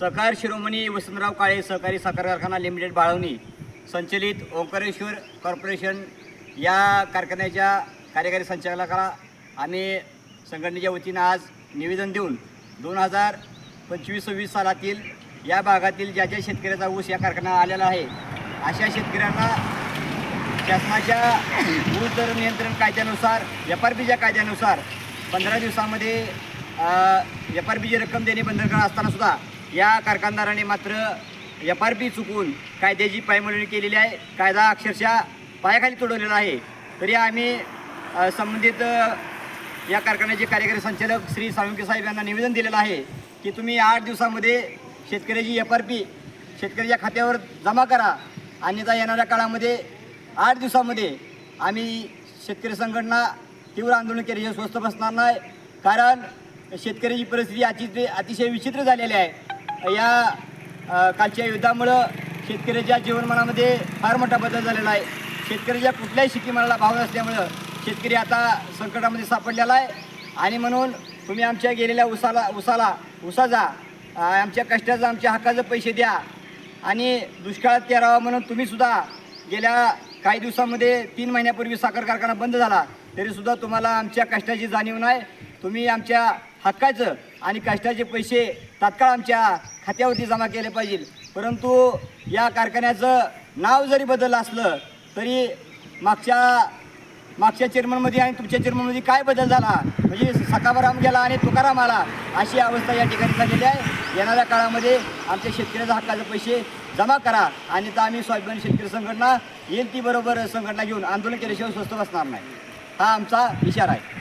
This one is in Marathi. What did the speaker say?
सहकार शिरोमणी वसंतराव काळे सहकारी साखर कारखाना लिमिटेड बाळवणी संचलित ओंकारेश्वर कॉर्पोरेशन या कारखान्याच्या कार्यकारी संचालकाला आम्ही संघटनेच्या वतीनं आज निवेदन देऊन 2025-26 सालातील या भागातील ज्या ज्या शेतकऱ्याचा ऊस या कारखान्यात आलेला आहे अशा शेतकऱ्यांना शासनाच्या ऊस दर नियंत्रण कायद्यानुसार FRPच्या कायद्यानुसार 15 दिवसामध्ये FRPची रक्कम देणे बंधनकारक असताना सुद्धा या कारखानदाराने मात्र FRP चुकून कायद्याची पायमोडणी केलेली आहे. कायदा अक्षरशः पायाखाली तोडवलेला आहे. तरी आम्ही संबंधित या कारखान्याचे कार्यकारी संचालक श्री साळुंखे साहेब यांना निवेदन दिलेलं आहे की तुम्ही 8 दिवसामध्ये शेतकऱ्याची FRP शेतकऱ्याच्या खात्यावर जमा करा, अन्यथा येणाऱ्या काळामध्ये 8 दिवसामध्ये आम्ही शेतकरी संघटना तीव्र आंदोलन केल्याशिवाय स्वस्थ बसणार नाही. कारण शेतकऱ्याची परिस्थिती अतिशय विचित्र झालेली आहे. या कालच्या युद्धामुळं शेतकऱ्याच्या जीवनमानामध्ये फार मोठा बदल झालेला आहे. शेतकऱ्याच्या कुठल्याही शेतीमालाला भाव नसल्यामुळं शेतकरी आता संकटामध्ये सापडलेला आहे. आणि म्हणून तुम्ही आमच्या गेलेल्या उसाचा आमच्या कष्टाचा आमच्या हक्काचे पैसे द्या आणि दुष्काळात तेरावा म्हणून तुम्हीसुद्धा गेल्या काही दिवसामध्ये 3 महिन्यापूर्वी साखर कारखाना बंद झाला तरीसुद्धा तुम्हाला आमच्या कष्टाची जाणीव नाही. तुम्ही आमच्या हक्काचं आणि कष्टाचे पैसे तात्काळ आमच्या खात्यावरती जमा केले पाहिजे. परंतु या कारखान्याचं नाव जरी बदललं असलं तरी मागच्या चेअरमनमध्ये आणि तुमच्या चेअरमनमध्ये काय बदल झाला म्हणजे सखाराम गेला आणि तुकाराम आला अशी अवस्था या ठिकाणी झालेली आहे. येणाऱ्या काळामध्ये आमच्या शेतकऱ्याच्या हक्काचे पैसे जमा करा आणि तर आम्ही स्वाभिमानी शेतकरी संघटना येईल ती बरोबर संघटना घेऊन आंदोलन केल्याशिवाय स्वस्थ बसणार नाही. हा आमचा इशारा आहे.